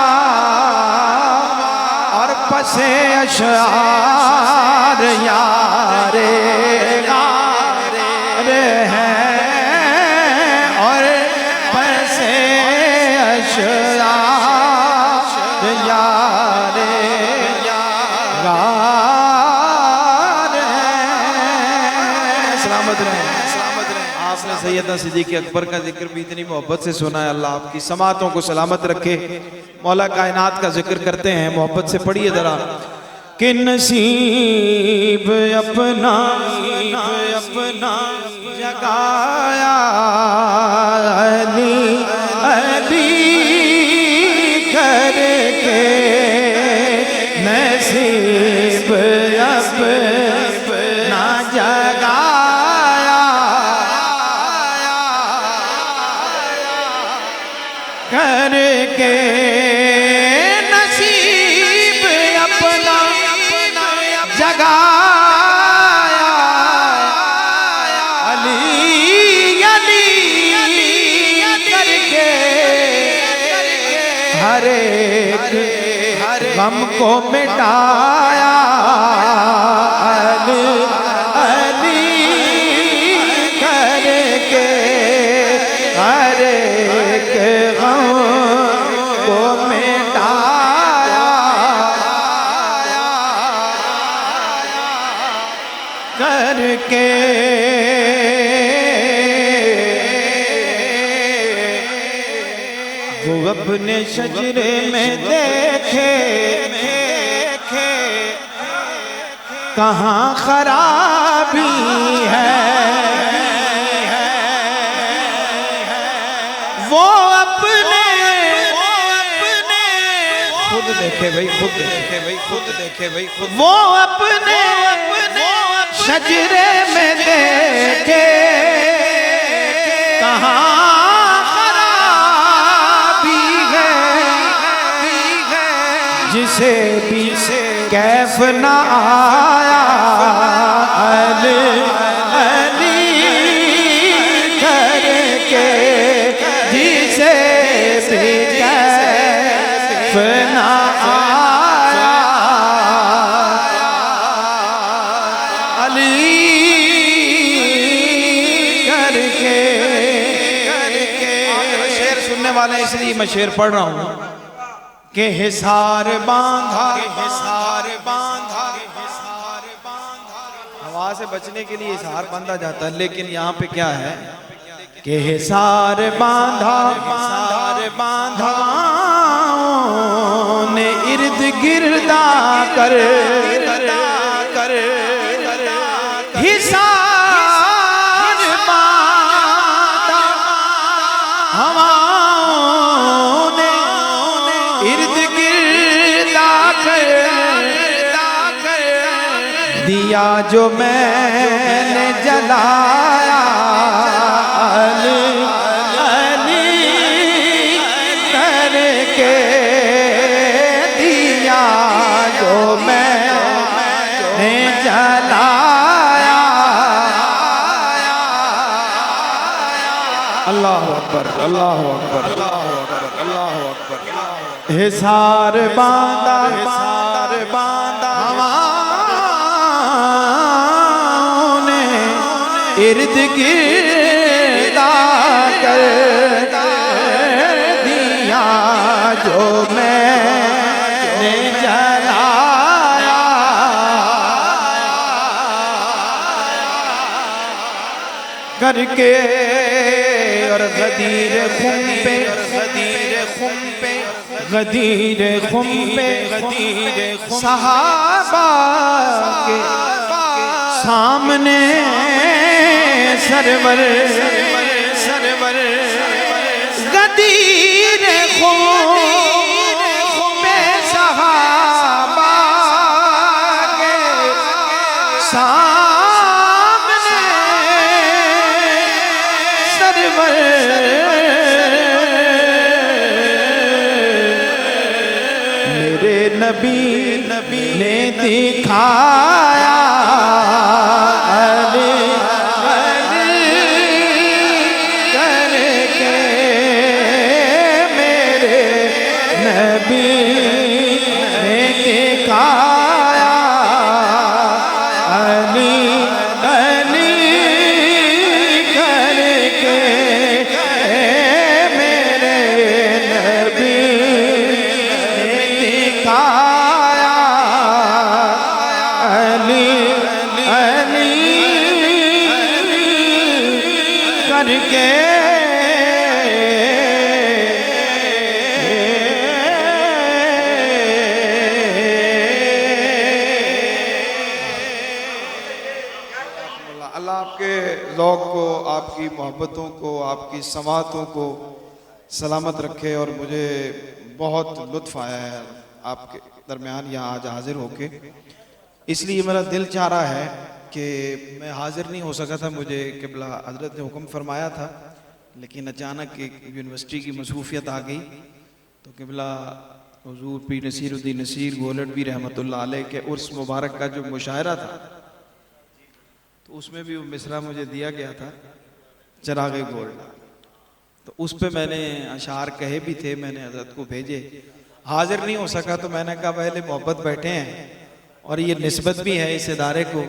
और पसे अशआर यारे गारे हैं और पसे अशआर यारे गारे हैं। सलामत रहें। आपने सैयदना सिद्दीक़ अकबर का जिक्र भी इतनी मोहब्बत से सुना है। अल्लाह आपकी समातों को सलामत रखे। मौला कायनात का जिक्र करते हैं, मोहब्बत से पढ़िए जरा। कि नसीब अपना जगाया अली अली करके नसीब अपना जगाया करके नसीब अपना जगाया अली अली करके हर एक गम को मिटाया अली अली करके हर एक गम को मिटाया करके वो अपने शजरे में देखे कहाँ खराबी है वो अपने खुद देखे भाई खुद देखे भाई खुद देखे भाई खुद वो अपने शजरे में देखे कहाँ खराबी है जिसे भी कैफ न आया अली अली करके जिसे भी कैफ न आया अली मैं शेर पढ़ रहा हूं कि हिसार बांधा, हवा से बचने के लिए हिसार बांधा जाता है, लेकिन यहाँ पे क्या है कि हिसार बांधा ने इर्द गिर्दा कर हिसार बांधा हवाओं ने इर्द गिर्दा कर दिया जो मैंने जलाया अली अली करके दिया जो मैंने जलाया। अल्लाह अकबर, अल्लाह अकबर, अल्लाह अकबर। हिसार बांधा इर्द गिर्दा कर दिया जो मैंने जलाया। करके और गदीर खुम पे सहाबा के सामने सरवर गदीर खून में सहाबा के सामने सरवर मेरे नबी ने दिखाया आपकी मोहब्बतों को, आपकी समातों को सलामत रखे। और मुझे बहुत लुत्फ़ आया है आपके दरमियान यहाँ आज हाजिर होके, इसलिए मेरा दिल चाह रहा है कि मैं हाजिर नहीं हो सका था। मुझे क़िबला हज़रत ने हुक्म फरमाया था, लेकिन अचानक एक यूनिवर्सिटी की मसरूफियत आ गई, तो क़िबला हुज़ूर पीर नसीरुद्दीन नसीर गोलडवी रहमतुल्लाह अलैह के उर्स मुबारक का जो मुशायरा था, तो उसमें भी वो मिसरा मुझे दिया गया था, चरागे गोल्ड। तो उस पे मैंने अशार कहे भी थे, मैंने हज़रत को भेजे। हाजिर नहीं हो सका तो मैंने कहा पहले मोहब्बत बैठे हैं और ये निस्बत भी है इस इदारे को,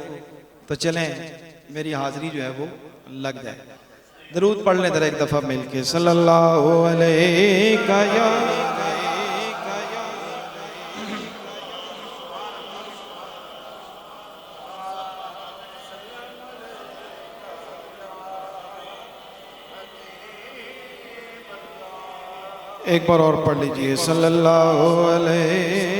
तो चलें मेरी हाज़िरी जो है वो लग जाए। दरूद पढ़ लें ज़रा एक दफ़ा मिलके, सल्लल्लाहु अलैहि वसल्लम। एक बार और पढ़ लीजिए, सल्लल्लाहु अलैहि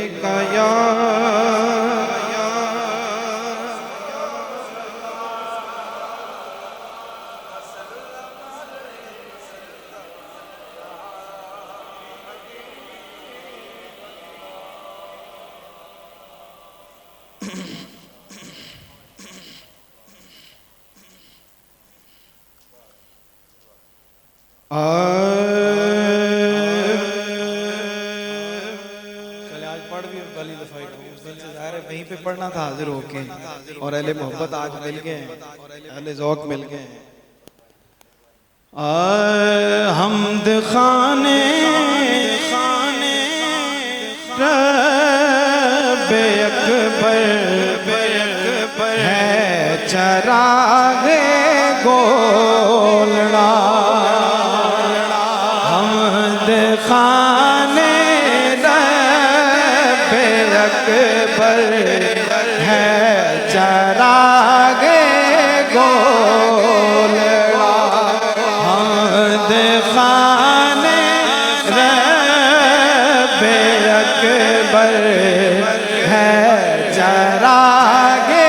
पढ़ना था हाजिर होके, और अहले मोहब्बत आज मिल गए, अहले ज़ौक़ मिल गए। हमद खाने रब्बे अकबर है चरागे गोलड़ा। हमद खाने रब अकबर है चरागे गोलड़ा। हमद खाने रब अकबर है चरागे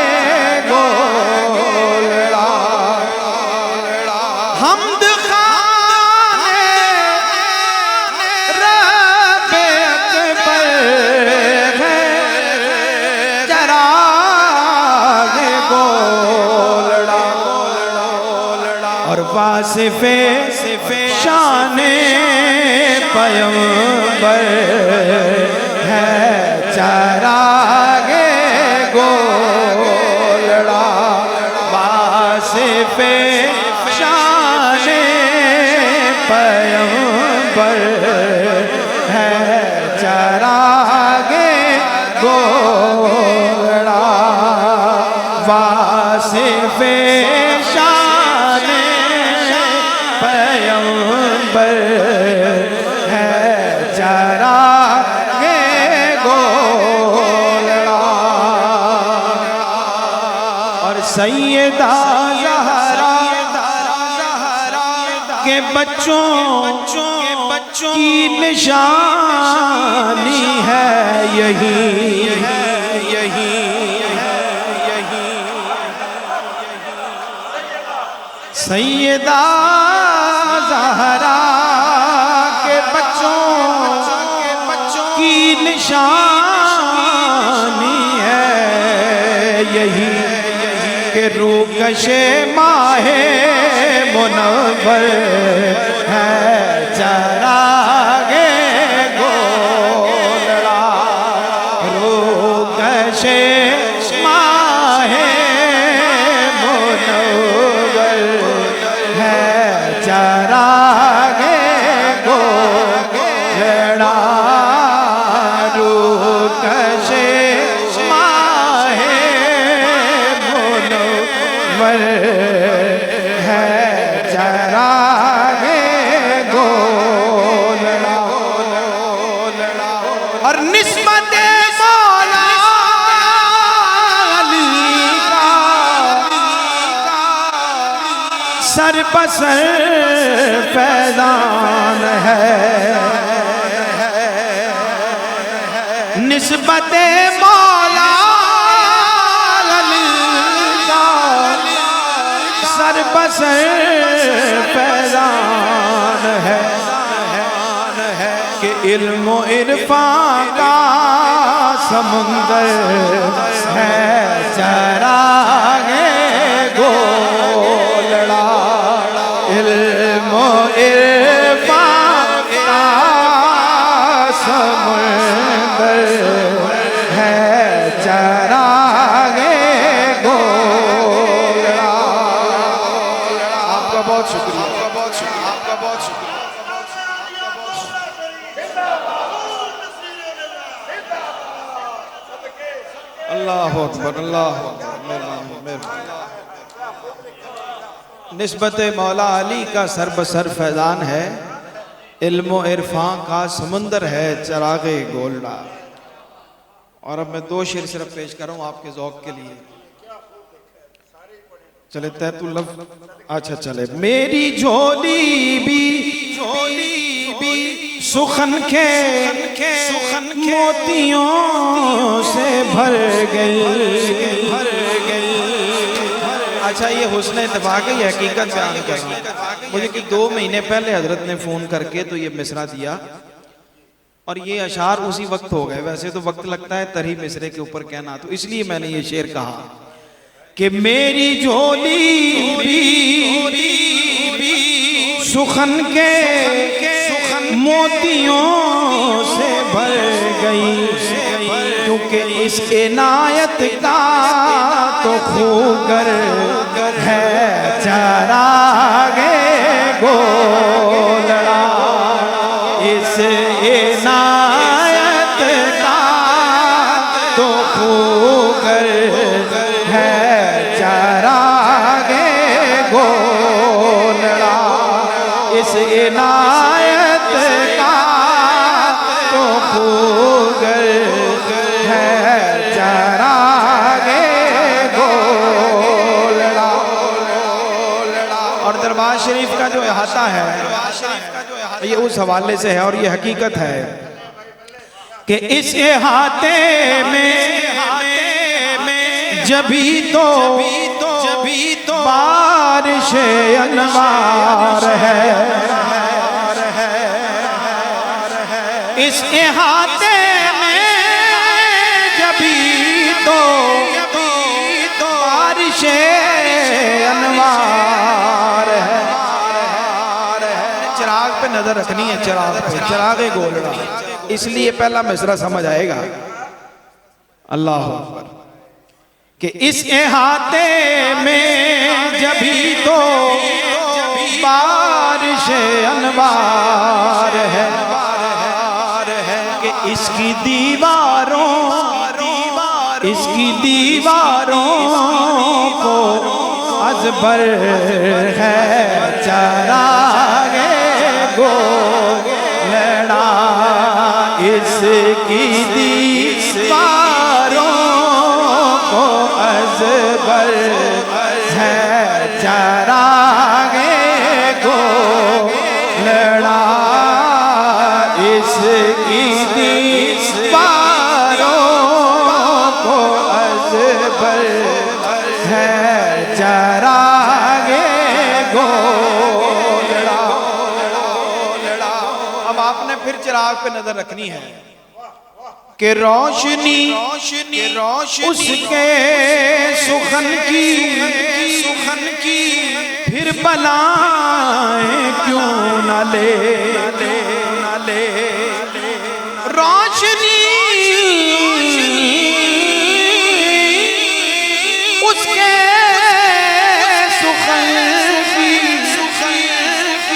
गोलड़ा। हमद खाने रब अकबर है चरागे गोलड़ा। और वासिफे शाने पैगंबर है चरागे गोलड़ा। वासिफे शाने पैगंबर है चरागे गोलड़ा। वासिफे शाने पैगंबर है चरागे गोलड़ा। और सैयदा ज़हरा के बच्चों की निशानी है यही। सैयदा ज़हरा के बच्चों की निशानी है यही कि रूकशे माहे मुनव्वर है चरागे गोलड़ा। रूकशे माहे मुनव्वर है चरागे गोलड़ा। रूकशे माहे मुनव्वर है चरागे गोलड़ा। और निस्बत मौला अली का सर बसर फैज़ान है। निस्बत मौला अली का सर बसर फैज़ान है कि इल्म इरफान का समुंदर है चरागे गोलड़ा। इल्म इरफान का समुंदर है चरागे गोलड़ा। आपका बहुत शुक्रिया, आपका बहुत शुक्रिया, आपका बहुत शुक्रिया। अल्लाह अकबर, अल्लाह अकबर। मेहरबानी, मेहरबानी। निस्बत मौला अली का सर बसर फैज़ान है। इल्म इरफान का समुंदर है चरागे गोलड़ा। और अब मैं 2 शेर सिर्फ पेश कर रहा हूँ आपके ज़ौक़ के लिए। चले तैतुल्लफ। अच्छा चले। मेरी झोली भी सुखन के मोतियों से भर गई। अच्छा ये हुस्न इत्तफ़ाक़ की हकीकत बयान कर रहा हूँ। मुझे कि 2 महीने पहले हजरत ने फ़ोन करके तो ये मिसरा दिया और ये अशार उसी वक्त हो गए। वैसे तो वक्त लगता है तरही मिसरे के ऊपर कहना, तो इसलिए मैंने ये शेर कहा कि मेरी झोली भी सुखन के मोतियों से भर गई। क्योंकि इस इनायत का तो खूगर है चरागे गोलड़ा। इस इनायत का तो खूगर है चरागे गोलड़ा। इस इनायत का ये उस हवाले से है और ये हकीकत है कि इस हाथे में जभी तो बारिश अनवार है, इस हाथे में जभी तो बारिश अनवार है। चिराग पे नजर रखनी है, चिराग पे, चिराग गोलड़ा, इसलिए पहला मिसरा समझ आएगा। अल्लाह अकबर कि इस हाथे में जभी तो बारिश अनवार है कि इसकी दीवारों को अजबर है चरागे गोलड़ा, इसकी दीवारों को अजबर है चरागे गोलड़ा, इसकी दीवारों को अजबर है चरागे गोलड़ा। अब आपने फिर चिराग पे नजर रखनी है कि रोशनी उसके सुखन की फिर बलाएं क्यों न ले रोशनी उसके सुखन की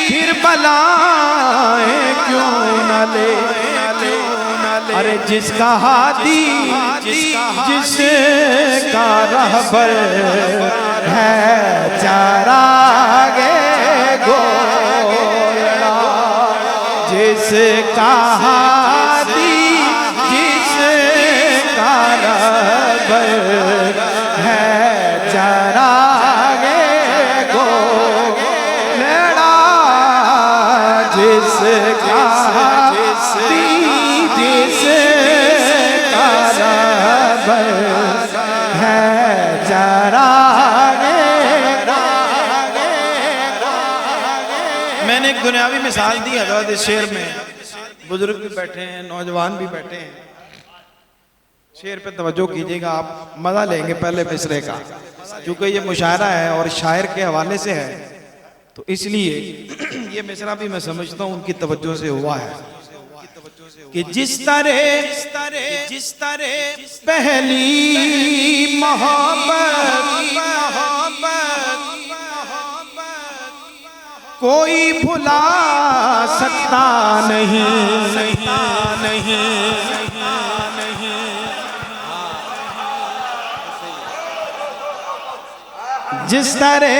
फिर बलाएं क्यों न ले। अरे जिसका हादी जिसका रहबर है चरागे गोलड़ा, जिसका हादी जिसका रहबर है चरागे गोलड़ा, जिसका मैंने एक दुनियावी मिसाल दी हजरत इस शेर में, बुजुर्ग भी बैठे हैं, नौजवान भी बैठे हैं, शेर पे तवज्जो कीजिएगा, आप मजा लेंगे पहले मिसरे का, क्योंकि ये मुशायरा है और शायर के हवाले से है, तो इसलिए ये मिसरा भी मैं समझता हूँ उनकी तवज्जो से हुआ है कि जिस तरह पहली मोहब्बत कोई भुला सकता नहीं, जिस तरह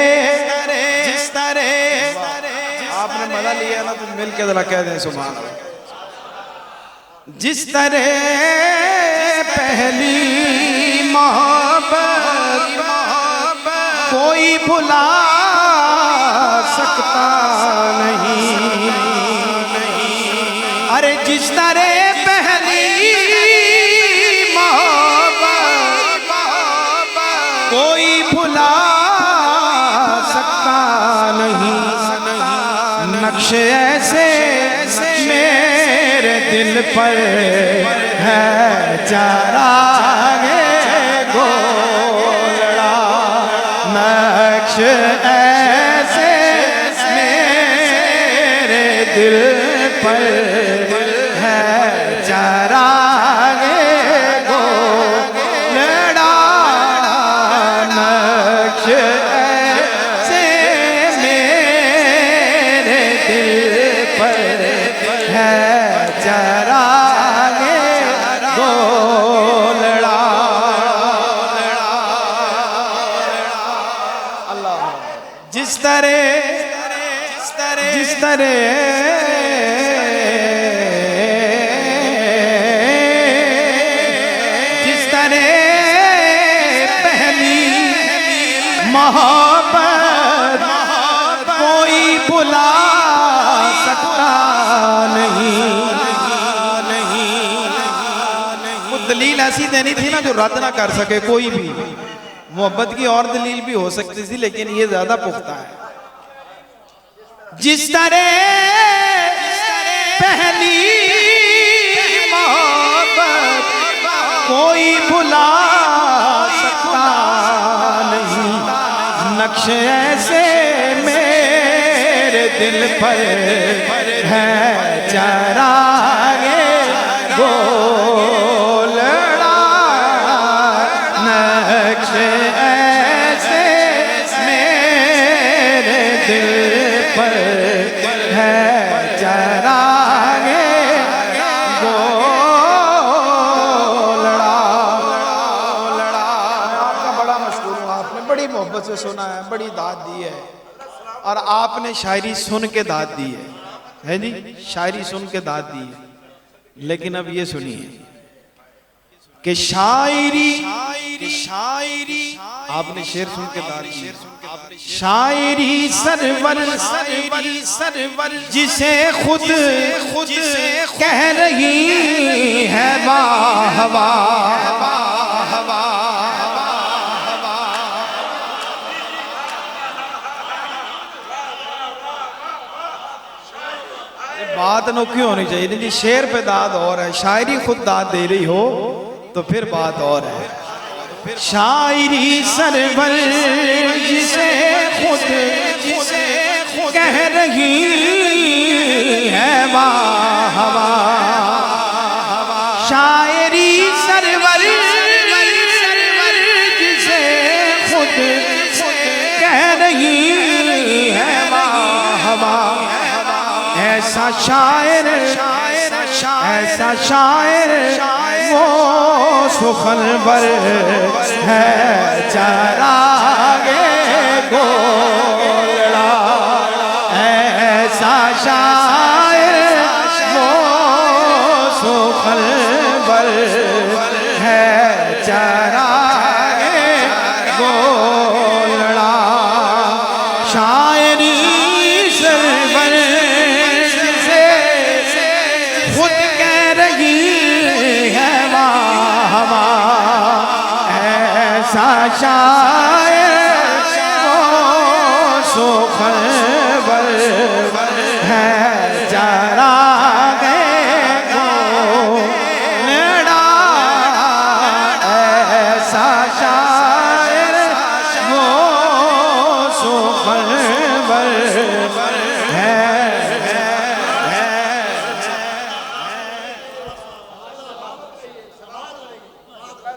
आपने मजा लिया ना तो मिल के जरा कह दें सुभान अल्लाह। जिस तरह पहली मोहब्बत कोई भुला सकता नहीं, अरे जिस तरह पहली मोहब्बत कोई भुला सकता नहीं, नक्श ऐसे मेरे दिल पर है चरागे गोलड़ा, नक्श ऐसे मेरे दिल पर है चरागे गोलड़ा, नक्श ऐसे मेरे दिल पर है चरागे गोलड़ा। अल्लाह जिस तरह पहली मोहब्बत कोई भुला सकता वो दलील ऐसी देनी थी ना जो रद्द ना कर सके कोई भी। मोहब्बत की और दलील भी हो सकती थी, लेकिन ये ज्यादा पुख्ता है। जिस तरह पहली मोहब्बत कोई भुला सकता नहीं, नक्श ऐसे मेरे दिल पर है चरागे गोलड़ा, नक्श ऐसे मेरे दिल पर है चरागे गोलड़ा। आपका बड़ा मशहूर हूँ, आपने बड़ी मोहब्बत से सुना है, बड़ी दाद दी है, और आपने शायरी सुन के दाद दी है जी, शायरी सुन के दाद दी है। लेकिन अब ये सुनिए कि शायरी आपने शेर सुन के दाद दी, शायरी सरवर जिसे खुद कह रही है वाह वाह। बात नोखी होनी चाहिए नहीं जी, शेर पे दाद और है, शायरी खुद दाद दे रही हो तो फिर बात और है। शायरी सरवर जिसे खुद कह रही है वाह वाह। शायरी सरवर जिसे खुद कह रही है वाह वाह। ऐसा शायर वो सुखनवर है चरागे गोलड़ा। ऐसा शायर वो सुखनवर है चरागे गोलड़ा। शायरी सरवर खुद कह रही है वाह वाह। ऐसा शायर